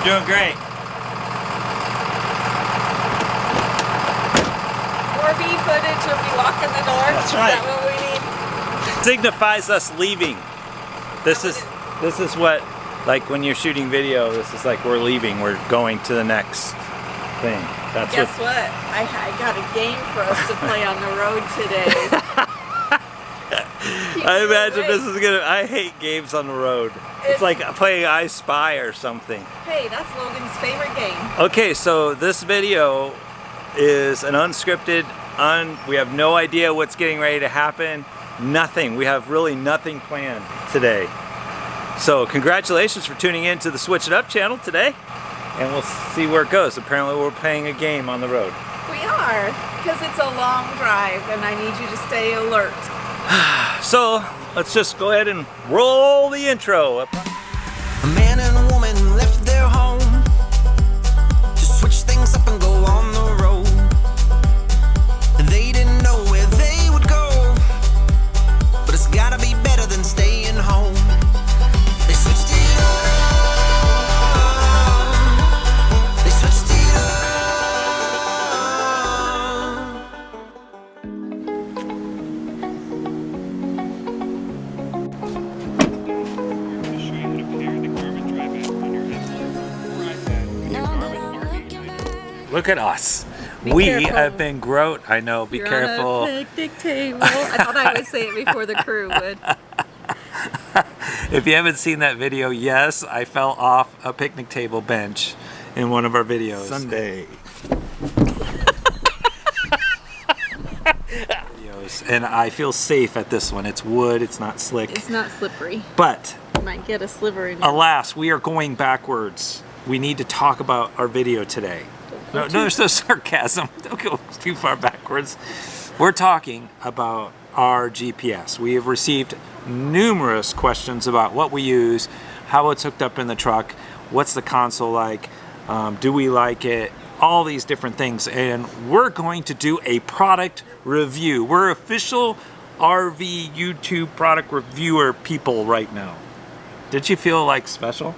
doing great. More B footage of me locking the door. That's right. Is that what we need? Signifies us leaving. This is what, like when you're shooting video, this is like we're leaving. We're going to the next thing. That's Guess what? I got a game for us to play on the road today. I imagine this is gonna. I hate games on the road. It's like playing I Spy or something. Hey, that's Logan's favorite game. Okay, so this video is an unscripted, we have no idea what's getting ready to happen. Nothing. We have really nothing planned today. So congratulations for tuning in to the Switch It Up channel today. And we'll see where it goes. Apparently we're playing a game on the road. We are, because it's a long drive and I need you to stay alert. So let's just go ahead and roll the intro. A man and a woman left their home to switch things up and go on the road. They didn't know where they would go, but it's gotta be better than staying home. They switched it up. They switched it Look at us. Be we careful. have been growth. I know, be You're careful. on a picnic table. I thought I would say it before the crew would. If you haven't seen that video, yes, I fell off a picnic table bench in one of our videos. Sunday. And I feel safe at this one. It's wood, it's not slick. It's not slippery. But, You might get a sliver in your... alas, we are going backwards. We need to talk about our video today. No, there's no sarcasm. Don't go too far backwards. We're talking about our GPS. We have received numerous questions about what we use, how it's hooked up in the truck, what's the console like, do we like it, all these different things. And we're going to do a product review. We're official RV YouTube product reviewer people right now. Did you feel like special?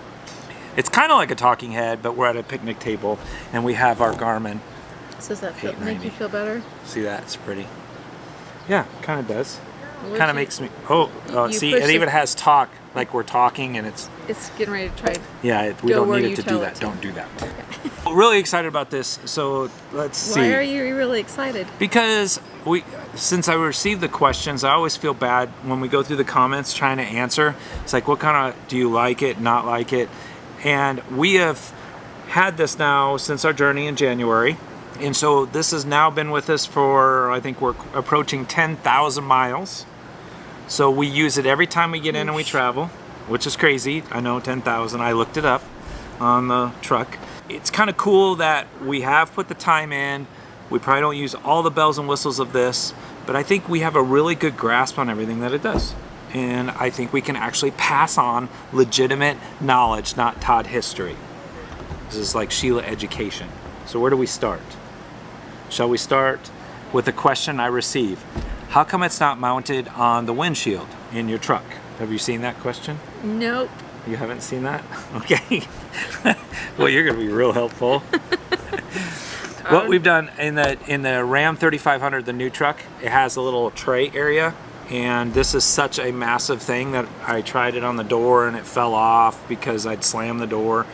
It's kind of like a talking head, but we're at a picnic table and we have our Garmin. So does that make you feel better? See that? It's pretty. Yeah, kind of does. What Kind of you- makes me. you See, push it it- even has talk, like we're talking, and it's. It's getting ready to try. Yeah, we Go don't where need you it to do tell that. it to. Don't do that. We're really excited about this. So let's see. Why are you really excited? Because since I received the questions, I always feel bad when we go through the comments trying to answer. It's like, what kind of, do you like it, not like it? And we have had this now since our journey in January. And so this has now been with us for, I think we're approaching 10,000 miles. So we use it every time we get in and we travel, which is crazy. I know, 10,000. I looked it up on the truck. It's kind of cool that we have put the time in. We probably don't use all the bells and whistles of this, but I think we have a really good grasp on everything that it does. And I think we can actually pass on legitimate knowledge, not Todd history. This is like Sheila education. So where do we start? Shall we start with a question I received? How come it's not mounted on the windshield in your truck? Have you seen that question? Nope. You haven't seen that? Okay. Well, you're going to be real helpful. What we've done in the Ram 3500, the new truck, it has a little tray area, and this is such a massive thing that I tried it on the door and it fell off because I'd slammed the door.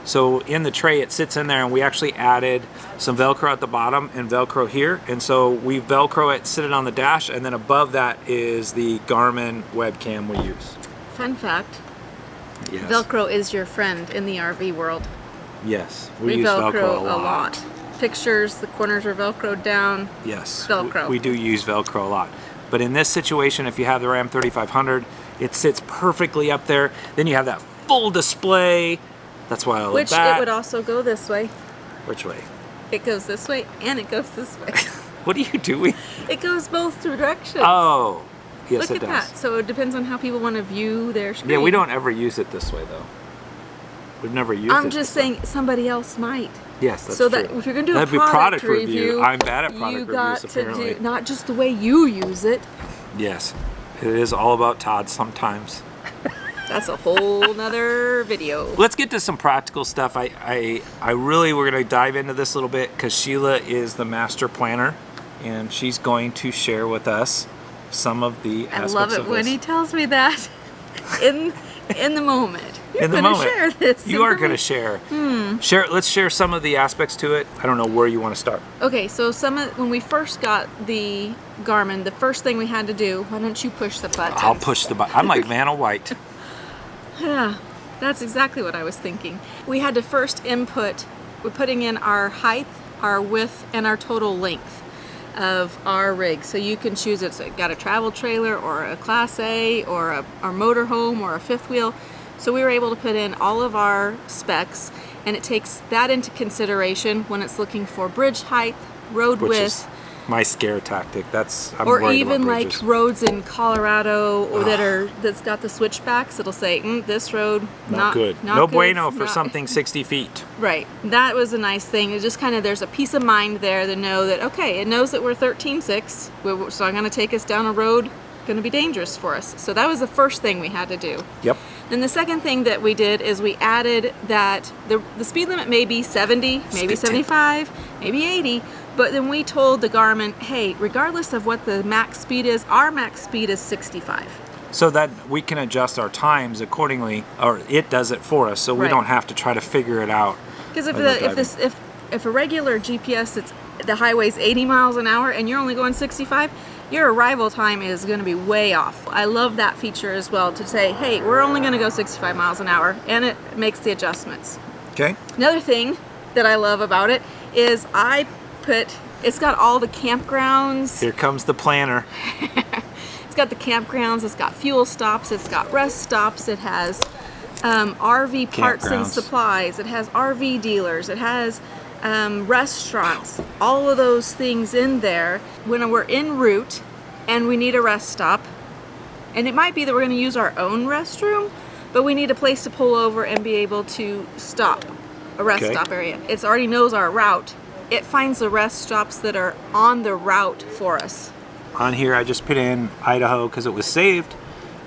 So in the tray it sits in there, and we actually added some Velcro at the bottom and Velcro here, and so we Velcro it, sit it on the dash, and then above that is the Garmin webcam we use. Fun fact. Yes. Velcro is your friend in the RV world. Yes, We use Velcro a lot. Pictures, the corners are Velcroed down. Yes, Velcro. We do use Velcro a lot. But in this situation, if you have the Ram 3500, it sits perfectly up there. Then you have that full display. That's why I love Which that. it would also go this way. Which way? It goes this way and it goes this way. What are you doing? It goes both directions. Oh, yes, Look it at does. that. So it depends on how people want to view their screen. Yeah, we don't ever use it this way, though. We've never used it. I'm just saying somebody else might. Yes, that's so true. that if you're going to do That'd a be product review, I'm bad at product you reviews, got apparently. to do not just the way you use it. Yes, it is all about Todd sometimes. That's a whole nother video. Let's get to some practical stuff. I really, we're going to dive into this a little bit because Sheila is the master planner, and she's going to share with us some of the aspects I love it of when this. he tells me that in the moment. You're In the gonna moment. share this. You are going to share. Let's share some of the aspects to it. I don't know where you want to start. Okay, so when we first got the Garmin, the first thing we had to do, why don't you push the button? I'll push the button. I'm like Vanna White. Yeah, that's exactly what I was thinking. We had to first input, we're putting in our height, our width, and our total length of our rig. So you can choose it's got a travel trailer or a Class A or a motorhome or a fifth wheel. So we were able to put in all of our specs, and it takes that into consideration when it's looking for bridge height, road Which width, is my scare tactic. I'm or worried even about like bridges. roads in Colorado or that's got the switchbacks. It'll say this road Not good. not No good, bueno for not- something 60 feet. Right. That was a nice thing. It just kind of, there's a peace of mind there to know that, okay, it knows that we're 13.6, so I'm going to take us down a road, going to be dangerous for us. So that was the first thing we had to do. Yep. Then the second thing that we did is we added that the speed limit may be 70, maybe Speed 75, maybe 80, but then we told the Garmin, hey, regardless of what the max speed is, our max speed is 65. So that we can adjust our times accordingly, or it does it for us, so we Right. don't have to try to figure it out. Because as we're driving. if a regular GPS, the highway's 80 miles an hour and you're only going 65, your arrival time is going to be way off. I love that feature as well, to say, hey, we're only going to go 65 miles an hour, and it makes the adjustments. Okay. Another thing that I love about it is it's got all the campgrounds. Here comes the planner. It's got the campgrounds, it's got fuel stops, it's got rest stops, it has RV parts and Campgrounds. supplies, it has RV dealers, it has restaurants, all of those things in there. When we're en route and we need a rest stop, and it might be that we're going to use our own restroom, but we need a place to pull over and be able to stop, a rest Okay. stop area. It already knows our route. It finds the rest stops that are on the route for us. On here, I just put in Idaho because it was saved,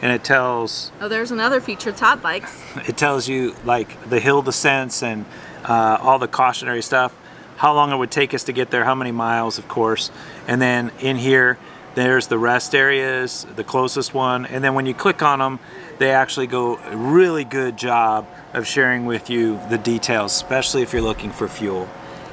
and it tells Oh, there's another feature Todd likes. you like the hill descents and all the cautionary stuff, how long it would take us to get there, how many miles, of course, and then in here there's the rest areas, the closest one, and then when you click on them, they actually go a really good job of sharing with you the details, especially if you're looking for fuel.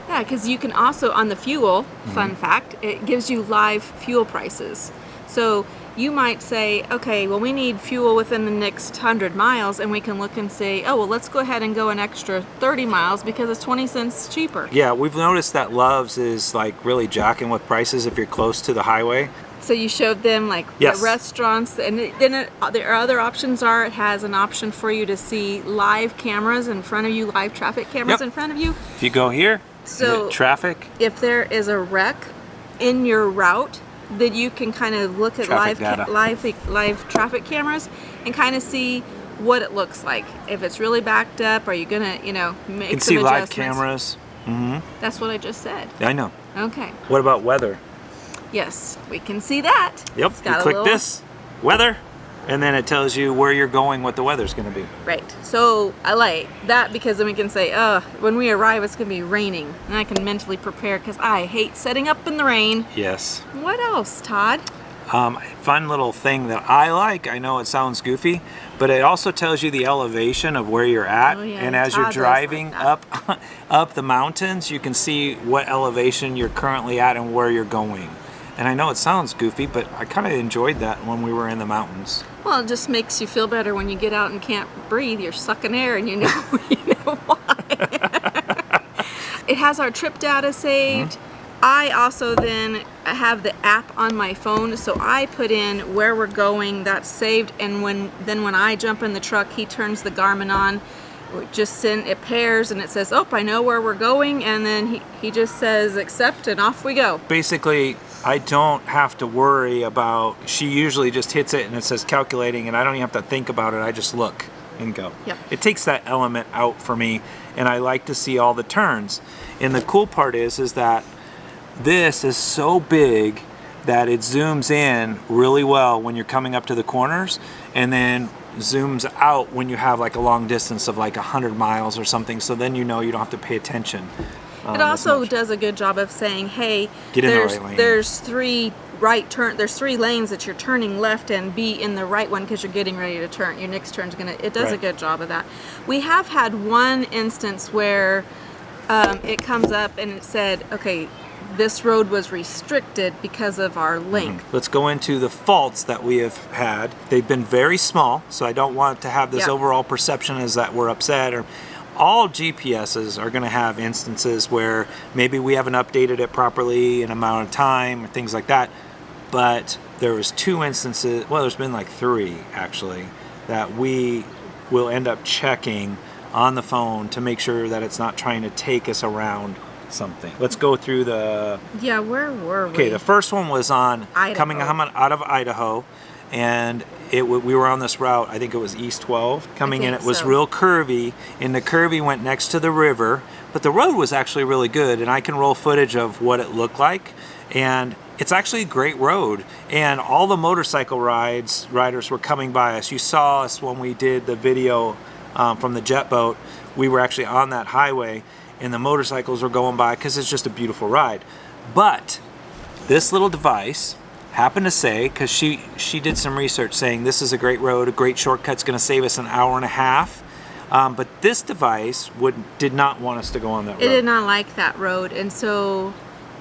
Yeah, because you can also, on the fuel, fun fact, it gives you live fuel prices. So you might say, okay, well, we need fuel within the next 100 miles, and we can look and say, oh, well, let's go ahead and go an extra 30 miles because it's 20 cents cheaper. Yeah, we've noticed that Love's is like really jacking with prices if you're close to the highway. So you showed them like Yes. the restaurants, and then there are other options. It has an option for you to see live cameras in front of you, live traffic cameras Yep. in front of you. If you go here, So- hit traffic, If there is a wreck in your route, then you can kind of look at Traffic data. live traffic cameras and kind of see what it looks like. If it's really backed up, are you gonna make you can some see live adjustments? cameras. That's what I just said. I know. Okay. What about weather? Yes, we can see that. Yep, It's you got a click little- this, weather, and then it tells you where you're going, what the weather's going to be. Right. So I like that because then we can say, when we arrive, it's going to be raining. And I can mentally prepare because I hate setting up in the rain. Yes. What else, Todd? Fun little thing that I like, I know it sounds goofy, but it also tells you the elevation of where you're at. Oh, yeah, and as Todd you're does driving like up the mountains, you can see what elevation you're currently at and where you're going. And I know it sounds goofy, but I kind of enjoyed that when we were in the mountains. Well, it just makes you feel better when you get out and can't breathe. You're sucking air and you know why. It has our trip data saved. I also then have the app on my phone, so I put in where we're going, that's saved, and when I jump in the truck, he turns the Garmin on. It pairs and it says, oh, I know where we're going, and then he just says accept and off we go. Basically, I don't have to worry about, she usually just hits it and it says calculating, and I don't even have to think about it, I just look and go. Yep. It takes that element out for me, and I like to see all the turns. And the cool part is that this is so big that it zooms in really well when you're coming up to the corners, and then zooms out when you have like a long distance of like 100 miles or something, so then you know you don't have to pay attention. It also does a good job of saying, hey, Get in the right lane. there's three lanes that you're turning left and be in the right one because you're getting ready to turn. Your next turn's it does a good job of that. We have had one instance where it comes up and it said, okay, this road was restricted because of our length. Let's go into the faults that we have had. They've been very small, so I don't want to have this overall perception as that we're upset. Or all GPSs are going to have instances where maybe we haven't updated it properly in amount of time or things like that. But there was 2 instances, well, there's been like 3 actually, that we will end up checking on the phone to make sure that it's not trying to take us around something. Let's go through the... Yeah, where were we? Okay, the first one was on Idaho. coming out of Idaho, and we were on this route, I think it was East 12. Coming in, it was real curvy, and the curvy went next to the river, but the road was actually really good, and I can roll footage of what it looked like, and it's actually a great road, and all the motorcycle riders were coming by us. You saw us when we did the video from the jet boat. We were actually on that highway, and the motorcycles were going by because it's just a beautiful ride. But this little device happened to say, because she did some research saying this is a great road, a great shortcut's going to save us an hour and a half. But this device did not want us to go on that road. It did not like that road, and so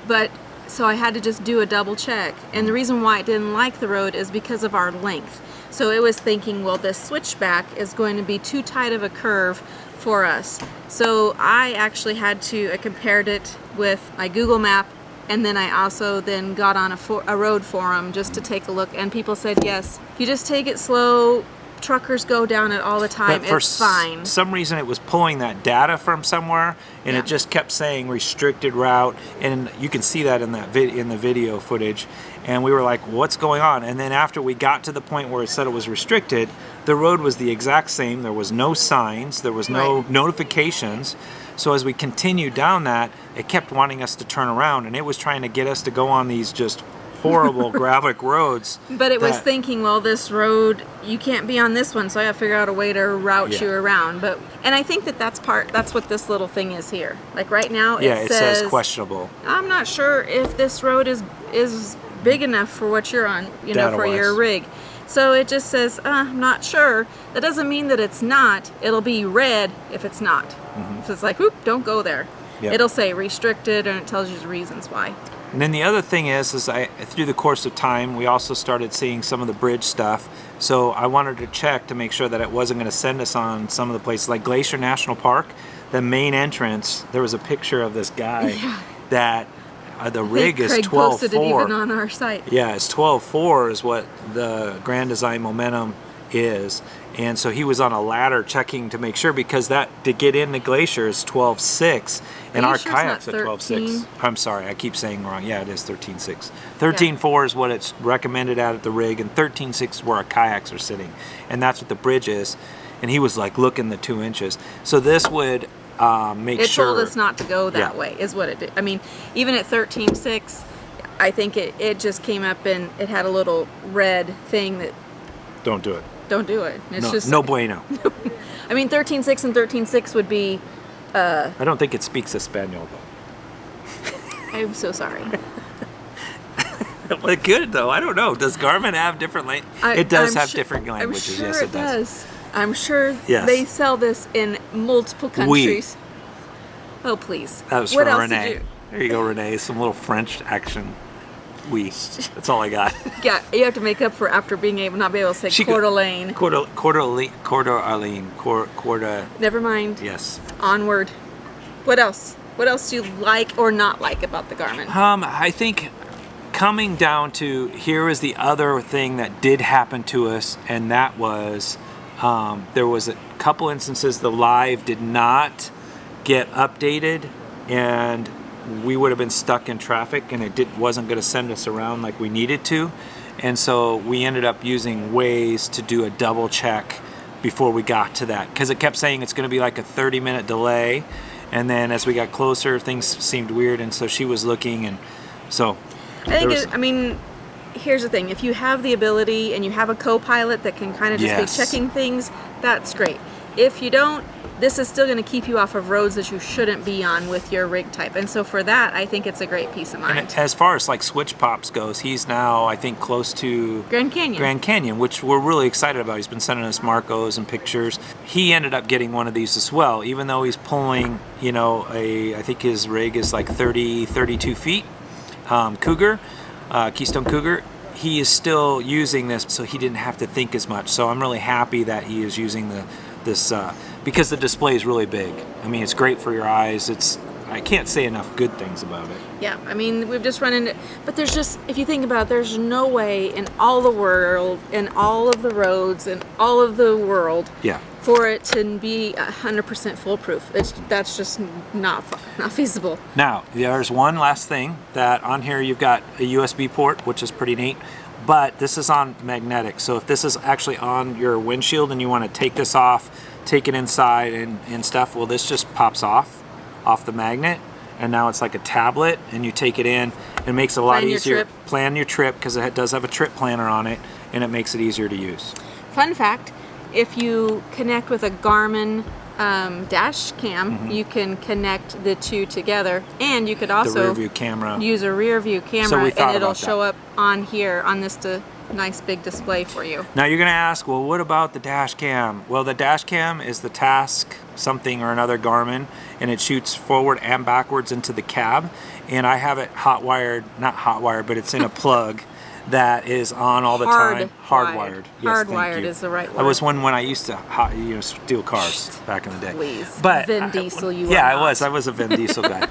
I had to just do a double check. And the reason why it didn't like the road is because of our length. So it was thinking, well, this switchback is going to be too tight of a curve for us. So I actually had to, I compared it with my Google map, and then I also then got on a road forum just to take a look, and people said, yes, if you just take it slow, truckers go down it all the time, it's fine. For some reason it was pulling that data from somewhere, and it just kept saying restricted route, and you can see that in the video footage, and we were like, what's going on? And then after we got to the point where it said it was restricted, the road was the exact same. There was no signs, there was no notifications. So as we continued down that, it kept wanting us to turn around, and it was trying to get us to go on these just horrible gravel roads. But it was thinking, well, this road, you can't be on this one, so I have to figure out a way to route you around. And I think that's what this little thing is here. Like right now, it says questionable. I'm not sure if this road is big enough for what you're on, for your rig. So it just says, I'm not sure. That doesn't mean that it's not. It'll be red if it's not. So it's like, whoop, don't go there. Yep. It'll say restricted, and it tells you the reasons why. And then the other thing is through the course of time, we also started seeing some of the bridge stuff. So I wanted to check to make sure that it wasn't going to send us on some of the places, like Glacier National Park. The main entrance, there was a picture of this guy that the rig is 12.4. Craig posted it even on our site. Yeah, it's 12.4 is what the Grand Design Momentum is. And so he was on a ladder checking to make sure, because that to get into Glacier is 12.6, and our kayak's at 12.6. I'm sorry, I keep saying wrong. Yeah, it is 13.6. 13.4 is what it's recommended at the rig, and 13.6 is where our kayaks are sitting, and that's what the bridge is. And he was like, looking the 2 inches. So this would make sure. It told us not to go that way, is what it did. I mean, even at 13.6, I think it just came up and it had a little red thing that. Don't do it. Don't do it. It's just no bueno. I mean, 13.6 and 13.6 would be. I don't think it speaks Espanol though. I'm so sorry. Well, good though. I don't know. Does Garmin have different language? It does have different languages. I'm sure yes, it does. I'm sure they sell this in multiple countries. Oh, please. That was what from else Renee. Did you... There you go, Renee. Some little French action. That's all I got. Yeah, you have to make up for after not being able to say Coeur d'Alene. Coeur d'Alene. Never mind. Yes. Onward. What else? What else do you like or not like about the Garmin? I think coming down to here is the other thing that did happen to us, and that was there was a couple instances the live did not get updated, and we would have been stuck in traffic, and it wasn't going to send us around like we needed to. And so we ended up using Waze to do a double check before we got to that, because it kept saying it's going to be like a 30-minute delay. And then as we got closer, things seemed weird, and so she was looking, and so I think here's the thing. If you have the ability and you have a co-pilot that can kind of just Yes. be checking things, that's great. If you don't, this is still going to keep you off of roads that you shouldn't be on with your rig type. And so for that, I think it's a great peace of mind. And as far as like switch pops goes, he's now, I think, close to Grand Canyon. which we're really excited about. He's been sending us Marcos and pictures. He ended up getting one of these as well, even though he's pulling, you know, I think his rig is like 32 feet, Cougar, Keystone Cougar. He is still using this, so he didn't have to think as much. So I'm really happy that he is using this because the display is really big. I mean, it's great for your eyes. I can't say enough good things about it. Yeah, I mean, we've just run into, but there's just, if you think about it, there's no way in all the world, in all of the roads, in all of the world, Yeah. for it to be 100% foolproof. That's just not feasible. Now, there's one last thing that on here you've got a USB port, which is pretty neat, but this is on magnetic. So if this is actually on your windshield and you want to take this off, take it inside and stuff, well, this just pops off the magnet, and now it's like a tablet, and you take it in. It makes it a lot easier. Plan your trip, because it does have a trip planner on it, and it makes it easier to use. Fun fact, if you connect with a Garmin dash cam, you can connect the two together, and you could also The rear view camera. use a rear view camera, So we thought and it'll about that. show up on here on this nice big display for you. Now you're going to ask, well, what about the dash cam? Well, the dash cam is the Task something or another Garmin, and it shoots forward and backwards into the cab, and I have it not hot wired, but it's in a plug that is on all the time. Hardwired. Yes, thank Hardwired you. is the right word. I was one when I used to steal cars back in the day. Please. But Vin Diesel, you yeah, are not. I was a Vin Diesel guy.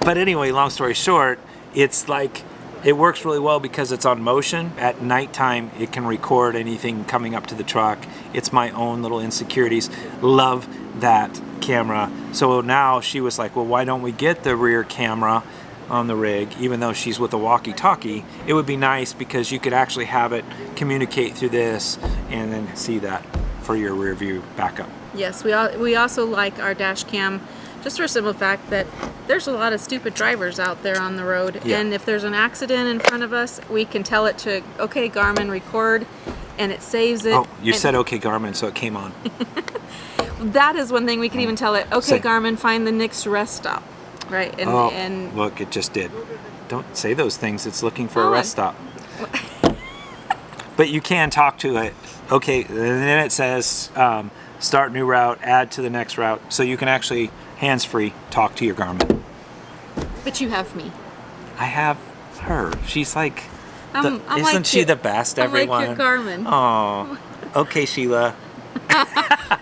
But anyway, long story short, it's like, it works really well because it's on motion. At nighttime, it can record anything coming up to the truck. It's my own little insecurities. Love that camera. So now she was like, well, why don't we get the rear camera on the rig, even though she's with a walkie-talkie? It would be nice because you could actually have it communicate through this and then see that for your rear view backup. Yes, we also like our dash cam, just for a simple fact that there's a lot of stupid drivers out there on the road, Yeah. and if there's an accident in front of us, we can tell it to, okay, Garmin, record, and it saves it. Oh, you And said okay, Garmin, so it came on. that is one thing we can even tell it, okay, Say- Garmin, find the next rest stop, right? And Look, it just did. Don't say those things. It's looking for a Oh, rest stop. But you can talk to it. Okay, and then it says start new route, add to the next route. So you can actually hands-free talk to your Garmin. but you have me. I have her. She's like, I'm isn't like she you- the best, I'm everyone? like your Garmin. Oh, okay, Sheila.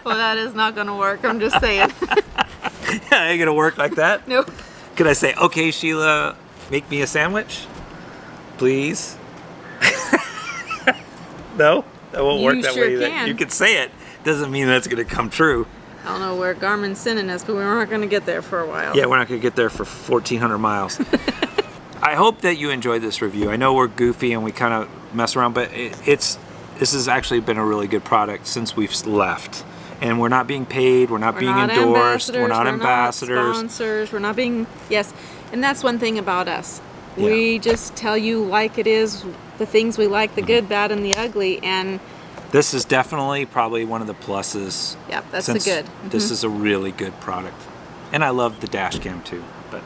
Well, that is not going to work. I'm just saying. Ain't gonna work like that. Nope. Could I say, okay, Sheila, make me a sandwich, please? No, that won't You work that sure way. can. You could say it. Doesn't mean that's gonna come true. I don't know where Garmin's sending us, but we're not going to get there for a while. Yeah, we're not gonna get there for 1,400 miles. I hope that you enjoyed this review. I know we're goofy and we kind of mess around, but this has actually been a really good product since we've left. And we're not being paid. We're not being endorsed. We're not ambassadors. Not sponsors. We're not being, yes. And that's one thing about us. Yeah. We just tell you like it is, the things we like, the good, bad, and the ugly. And This is definitely probably one of the pluses. yeah, that's the since good. This is a really good product. And I love the dash cam too. But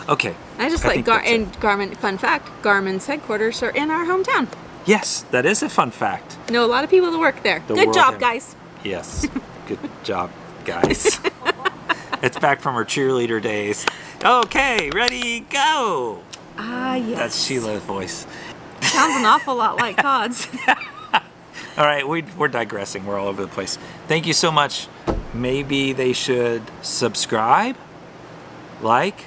okay. I just like think that's it. Garmin, fun fact, Garmin's headquarters are in our hometown. Yes, that is a fun fact. Know a lot of people that work there. The Good world job, have- guys. Yes. Good job, guys. It's back from our cheerleader days. Okay, ready, go. Ah, yes. That's Sheila's voice. Sounds an awful lot like Todd's. All right, we're digressing. We're all over the place. Thank you so much. Maybe they should subscribe, like,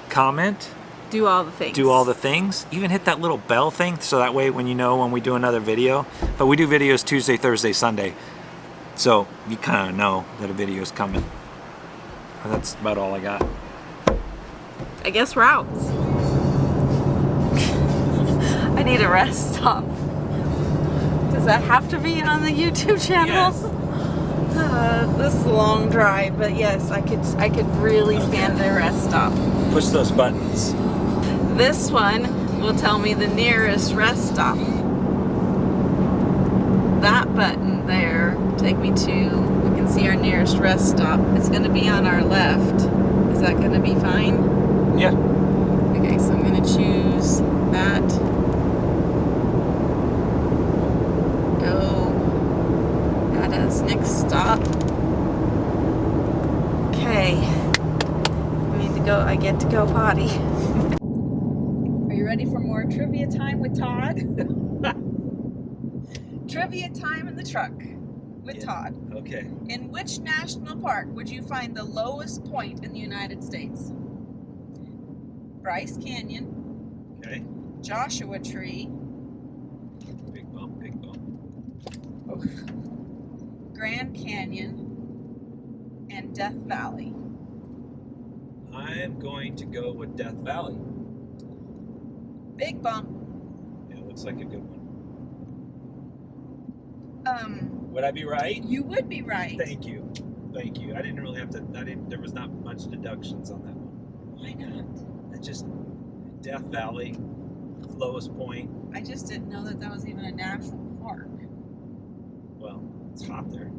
comment, Do all the things. do all the things. Even hit that little bell thing so that way when you know when we do another video. But we do videos Tuesday, Thursday, Sunday. So you kind of know that a video is coming. And that's about all I got. I guess we're out. I need a rest stop. Does that have to be on the YouTube channel? Yes. This is a long drive, but yes, I could really stand a rest stop. Push those buttons. This one will tell me the nearest rest stop. That button there take me to, we can see our nearest rest stop. It's going to be on our left. Is that going to be fine? Yeah. Okay, so I'm going to choose that. Go. That is next stop. Okay. I need to go, I get to go potty. Are you ready for more trivia time with Todd? Trivia time in the truck with Todd. Okay. In which national park would you find the lowest point in the United States? Bryce Canyon, Okay. Joshua Tree, Big bump, big bump. Grand Canyon, and Death Valley. I'm going to go with Death Valley. Big bump. Yeah, it looks like a good one. Um, Would I be right? You would be right. Thank you. Thank you. I didn't really have to, there was not much deductions on that one. Why not? It just, Death Valley, lowest point. I just didn't know that that was even a national park. Well, it's hot there.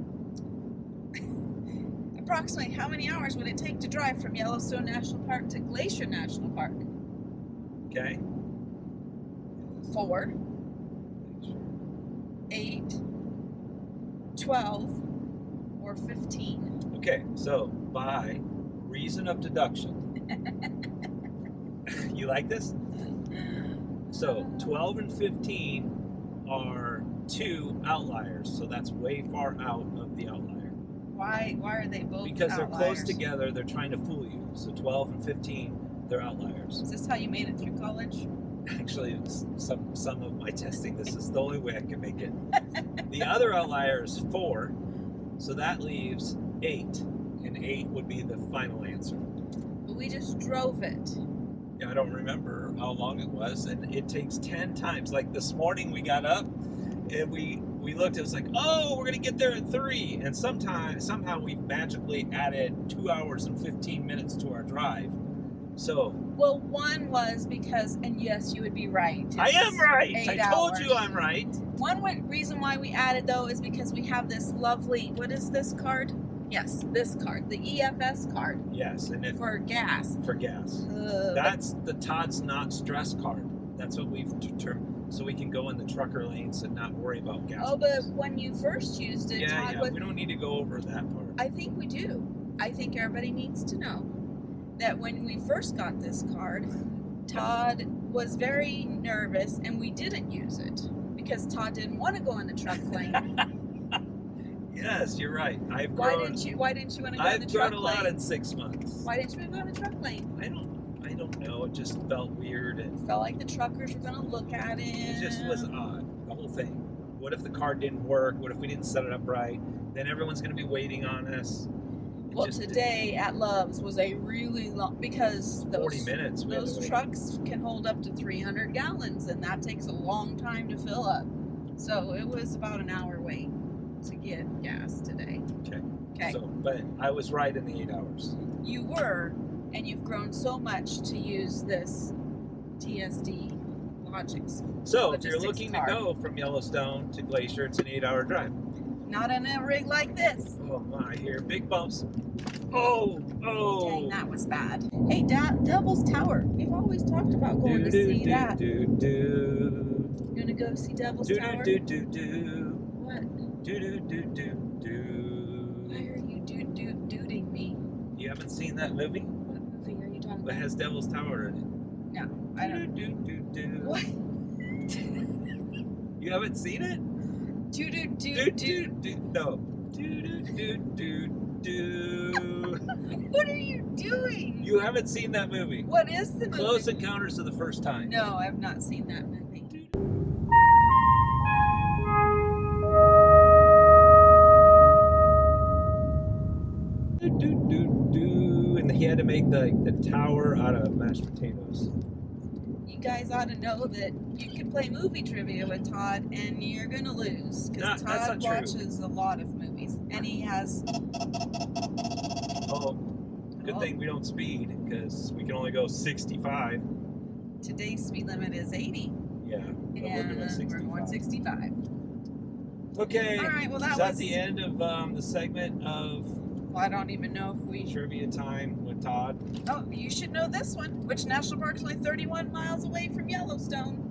Approximately how many hours would it take to drive from Yellowstone National Park to Glacier National Park? Okay. 4, 8, 12, or 15. Okay, so by reason of deduction, you like this? So 12 and 15 are 2 outliers, so that's way far out of the outlier. Why are they both Because they're outliers? close together, they're trying to fool you. So 12 and 15, they're outliers. Is this how you made it through college? Actually, it's some of my testing, this is the only way I can make it. The other outlier is 4, so that leaves 8, and 8 would be the final answer. But we just drove it. I don't remember how long it was, and it takes 10 times. Like this morning we got up and we looked, it was like, oh, we're gonna get there at 3, and somehow we magically added 2 hours and 15 minutes to our drive. So Well, one was because, and yes, you would be right. I am right. 8 I told hours. you I'm right. One reason why we added though is because we have this lovely, what is this card? Yes, this card, the EFS card. Yes, and for gas. For gas. That's the Todd's Not Stress card. That's what we've determined. So we can go in the trucker lanes and not worry about gas. Oh, but when you first used it, yeah, Todd, yeah, we don't need to go over that part. I think we do. I think everybody needs to know that when we first got this card, Todd was very nervous and we didn't use it because Todd didn't want to go in the truck lane. Yes, you're right. Why didn't you want to go in the truck lane? I've grown a lot in 6 months. Why didn't you want to go in the truck lane? I don't know. It just felt weird. It felt like the truckers were going to look at it. It just was odd, the whole thing. What if the car didn't work? What if we didn't set it up right? Then everyone's going to be waiting on us. Well, today at Love's was a really long, because 40 minutes. Those trucks can hold up to 300 gallons, and that takes a long time to fill up. So it was about an hour wait to get gas today. Okay. So, but I was right in the 8 hours. You were, and you've grown so much to use this TSD logistics. So if you're looking to go from Yellowstone to Glacier, it's an 8-hour drive. Not in a rig like this. Oh my, here, big bumps. Oh. Dang, that was bad. Hey, Devil's Tower. We've always talked about going to see that. You gonna go see Devil's Tower? What? Why are you duding me? You haven't seen that movie? What movie are you talking about? It has Devil's Tower in it. No, I don't. What? You haven't seen it? No. What are you doing? You haven't seen that movie. What is the movie? Close Encounters of the First Time. No, I've not seen that movie. And he had to make the tower out of mashed potatoes. You guys ought to know that you can play movie trivia with Todd and you're gonna lose because Todd watches a lot of movies and he has. Oh, good thing we don't speed because we can only go 65. Today's speed limit is 80. Yeah, but we're And doing 65. we're going 65. Okay. All right, well, that is that was- the end of the segment of Well, I don't even know if we... Trivia Time with Todd? Oh, you should know this one. Which national park is only 31 miles away from Yellowstone?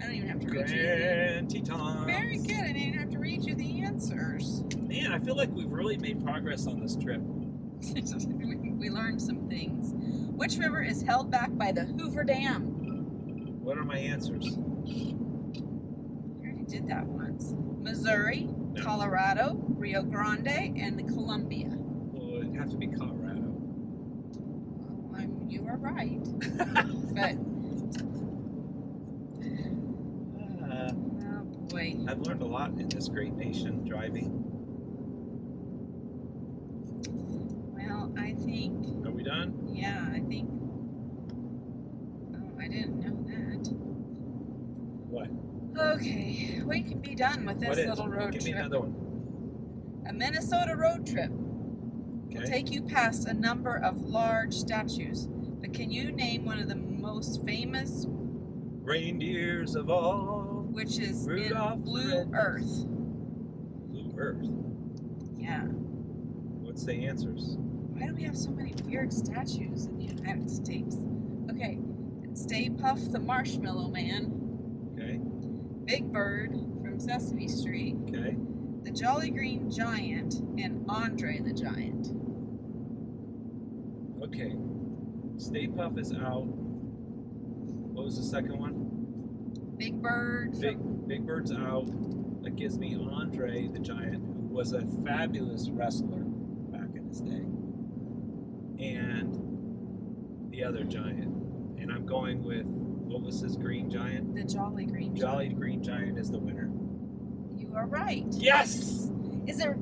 I don't even have to read you. Grand Tetons. Very good. I didn't even have to read you the answers. Man, I feel like we've really made progress on this trip. We learned some things. Which river is held back by the Hoover Dam? What are my answers? We already did that once. Missouri, No. Colorado, Rio Grande, and the Columbia. Well, it'd have to be Colorado. Well, you are right. But, oh boy. I've learned a lot in this great nation driving. Well, I think, Are we done? yeah, I think, oh, I didn't know that. What? Okay, we can be done with this What is? little road Give trip. me another one. A Minnesota road trip Okay. will take you past a number of large statues, but can you name one of the most famous, Reindeers of all. which is Rudolph in the Blue Red- Earth? Blue Earth. Yeah. What's the answers? Why do we have so many weird statues in the United States? Okay, Stay Puff the Marshmallow Man, Okay. Big Bird from Sesame Street, Okay. the Jolly Green Giant, and Andre the Giant. Okay. Stay Puff is out. What was the second one? Big Bird from, Big Bird's out. That gives me Andre the Giant, who was a fabulous wrestler back in his day. And the other giant. And I'm going with, what was his green giant? the Jolly Green Jolly Green Giant is the winner. Giant. You are right. Yes! Is there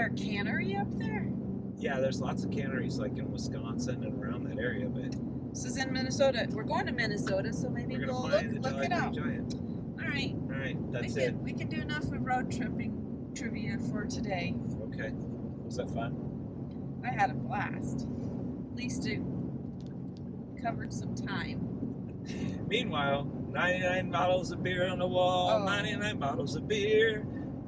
a cannery up there? Yeah, there's lots of canneries like in Wisconsin and around that area, but This is in Minnesota. We're going to Minnesota, so maybe we're we'll gonna find the look Jolly it Green up. Giant. All right. All right, that's it. We can do enough of road tripping trivia for today. Okay. Was that fun? I had a blast. At least it covered some time. Meanwhile, 99 bottles of beer on the wall, Oh. 99 bottles of beer.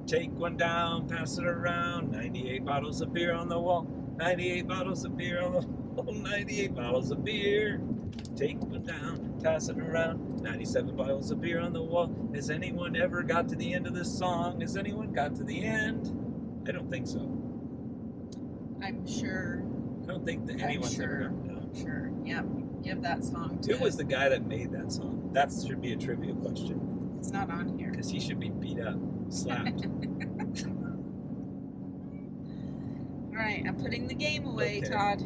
Take one down, pass it around. 98 bottles of beer on the wall, 98 bottles of beer on the wall, 98 bottles of beer. Take one down, pass it around. 97 bottles of beer on the wall. Has anyone ever got to the end of this song? Has anyone got to the end? I don't think so. I'm sure. I don't think that anyone's sure. ever got no. Sure. Yep. Give that song to Who was the guy that made that song? That should be a trivia question. It's not on here. Because he should be beat up, slapped. All right. I'm putting the game away, Okay. Todd.